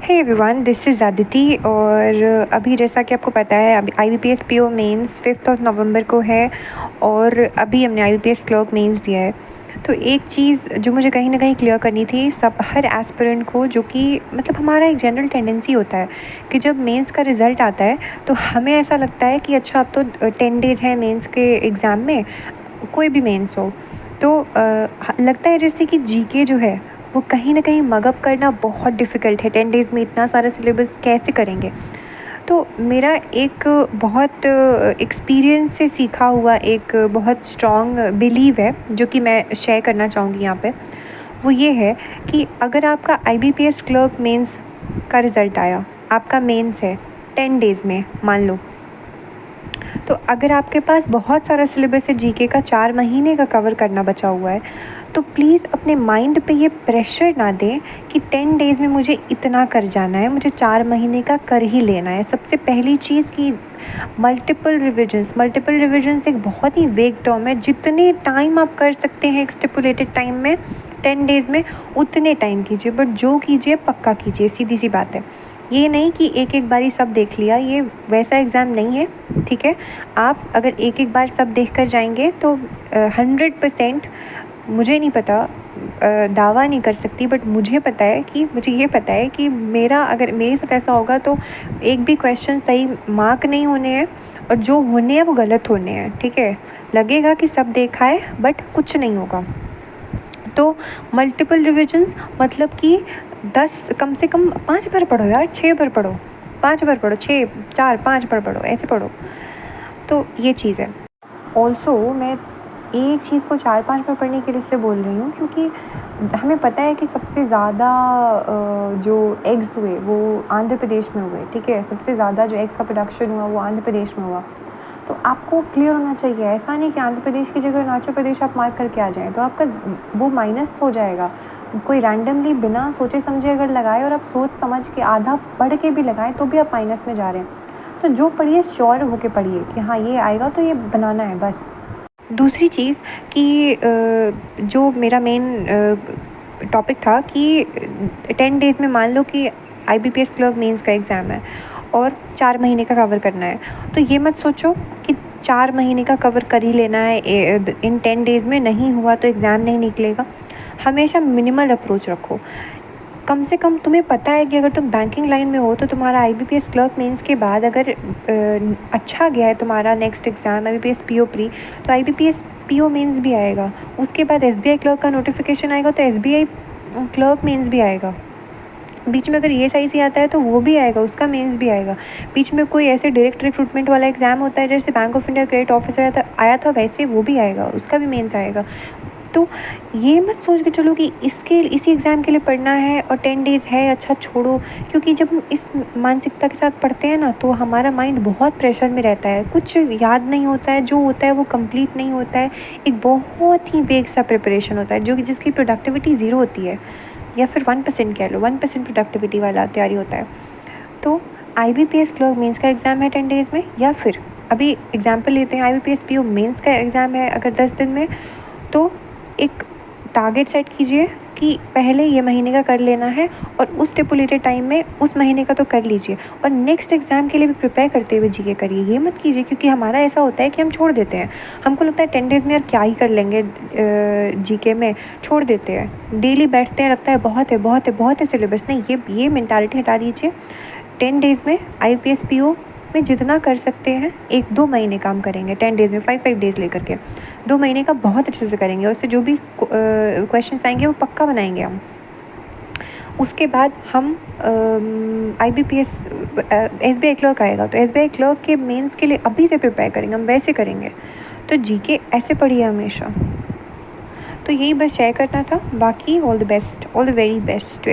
Hey everyone, this is Aditi. और अभी जैसा कि आपको पता है, अभी IBPS PO मेंस 5 नवंबर को है और अभी हमने IBPS क्लर्क मेंस दिया है। तो एक चीज़ जो मुझे कहीं ना कहीं क्लियर करनी थी सब हर एस्पिरेंट को, जो कि मतलब हमारा एक जनरल टेंडेंसी होता है कि जब मेंस का रिज़ल्ट आता है तो हमें ऐसा लगता है कि अच्छा अब तो 10 डेज़ है मेंस के एग्ज़ाम में, कोई भी मेंस हो तो लगता है जैसे कि जीके जो है वो कहीं ना कहीं मगअप करना बहुत डिफ़िकल्ट है। 10 डेज़ में इतना सारा सिलेबस कैसे करेंगे? तो मेरा एक बहुत एक्सपीरियंस से सीखा हुआ एक बहुत स्ट्रॉन्ग बिलीव है जो कि मैं शेयर करना चाहूँगी यहाँ पे। वो ये है कि अगर आपका IBPS क्लर्क मेंस का रिज़ल्ट आया, आपका मेंस है 10 डेज़ में मान लो, तो अगर आपके पास बहुत सारा सिलेबस है जीके का, 4 महीने का कवर करना बचा हुआ है, तो प्लीज़ अपने माइंड पे ये प्रेशर ना दें कि 10 डेज़ में मुझे इतना कर जाना है, मुझे 4 महीने का कर ही लेना है। सबसे पहली चीज़ कि मल्टीपल रिविजन्स एक बहुत ही वेग टर्म है। जितने टाइम आप कर सकते हैं एक स्टिपुलेटेड टाइम में 10 डेज़ में, उतने टाइम कीजिए, बट जो कीजिए पक्का कीजिए, सीधी सी बात है। ये नहीं कि एक एक बारी सब देख लिया, ये वैसा एग्ज़ाम नहीं है, ठीक है? आप अगर एक एक बार सब देख कर जाएंगे तो 100%, मुझे नहीं पता, दावा नहीं कर सकती, बट मुझे ये पता है कि अगर मेरे साथ ऐसा होगा तो एक भी क्वेश्चन सही मार्क नहीं होने हैं और जो होने हैं वो गलत होने हैं, ठीक है? लगेगा कि सब देखा है बट कुछ नहीं होगा। तो मल्टीपल रिविजन्स मतलब कि 10 कम से कम 5 बार पढ़ो यार, 6 बार पढ़ो, 5 बार पढ़ो, 6 4 5 बार पढ़ो, ऐसे पढ़ो। तो ये चीज़ है। ऑल्सो मैं एक चीज़ को 4-5 बार पढ़ने के लिए इसलिए बोल रही हूँ क्योंकि हमें पता है कि सबसे ज़्यादा जो एग्स हुए वो आंध्र प्रदेश में हुए, ठीक है? सबसे ज़्यादा जो एग्स का प्रोडक्शन हुआ वो आंध्र प्रदेश में हुआ। तो आपको क्लियर होना चाहिए, ऐसा नहीं कि आंध्र प्रदेश की जगह अरुणाचल प्रदेश आप मार्क करके आ जाएँ तो आपका वो माइनस हो जाएगा। कोई रैंडमली बिना सोचे समझे अगर लगाए और आप सोच समझ के आधा पढ़ के भी लगाएं तो भी आप माइनस में जा रहे हैं। तो जो पढ़िए श्योर होके पढ़िए कि हाँ ये आएगा तो ये बनाना है बस। दूसरी चीज़ कि जो मेरा मेन टॉपिक था कि 10 डेज़ में मान लो कि IBPS क्लर्क मेंस का एग्ज़ाम है और 4 महीने का कवर करना है, तो ये मत सोचो कि 4 महीने का कवर कर ही लेना है इन 10 डेज़ में, नहीं हुआ तो एग्ज़ाम नहीं निकलेगा। हमेशा मिनिमल अप्रोच रखो। कम से कम तुम्हें पता है कि अगर तुम बैंकिंग लाइन में हो तो तुम्हारा IBPS क्लर्क मेंस के बाद अगर अच्छा गया है तुम्हारा next exam IBPS PO pre, तो IBPS PO मेंस भी आएगा। उसके बाद SBI क्लर्क का नोटिफिकेशन आएगा तो SBI क्लर्क मेंस भी आएगा। बीच में अगर ESIC आता है तो वो भी आएगा, उसका मेंस भी आएगा। बीच में कोई ऐसे डायरेक्ट रिक्रूटमेंट वाला एग्ज़ाम होता है जैसे bank of India credit officer आया था, वैसे वो भी आएगा, उसका भी मेंस आएगा। तो ये मत सोच के चलो कि इसी एग्ज़ाम के लिए पढ़ना है और 10 डेज़ है, अच्छा छोड़ो। क्योंकि जब हम इस मानसिकता के साथ पढ़ते हैं ना तो हमारा माइंड बहुत प्रेशर में रहता है, कुछ याद नहीं होता है, जो होता है वो कंप्लीट नहीं होता है। एक बहुत ही वेग सा प्रिपरेशन होता है जो कि जिसकी प्रोडक्टिविटी ज़ीरो होती है, या फिर 1% कह लो, 1% प्रोडक्टिविटी वाला तैयारी होता है। तो IBPS क्लर्क मेंस का एग्ज़ाम है 10 डेज़ में, या फिर अभी एग्जाम्पल लेते हैं IBPS PO मेंस का एग्ज़ाम है अगर 10 दिन में, तो एक टारगेट सेट कीजिए कि पहले ये महीने का कर लेना है और उस स्टिपुलेटेड टाइम में उस महीने का तो कर लीजिए, और नेक्स्ट एग्ज़ाम के लिए भी प्रिपेयर करते हुए जीके करिए। ये मत कीजिए क्योंकि हमारा ऐसा होता है कि हम छोड़ देते हैं, हमको लगता है 10 डेज़ में यार क्या ही कर लेंगे जीके में, छोड़ देते हैं। डेली बैठते हैं, लगता है बहुत है सिलेबस। नहीं, ये मेंटालिटी हटा दीजिए। 10 डेज़ में IBPS PO में जितना कर सकते हैं 1-2 महीने काम करेंगे 10 डेज़ में, 5 डेज़ लेकर के 2 महीने का बहुत अच्छे से करेंगे। उससे जो भी क्वेश्चंस आएंगे वो पक्का बनाएंगे हम। उसके बाद हम IBPS SBI क्लर्क आएगा तो SBI क्लर्क के मेंस के लिए अभी से प्रिपेयर करेंगे, हम वैसे करेंगे। तो जीके ऐसे पढ़िए हमेशा। तो यही बस शेयर करना था। बाकी all the best, all the very best.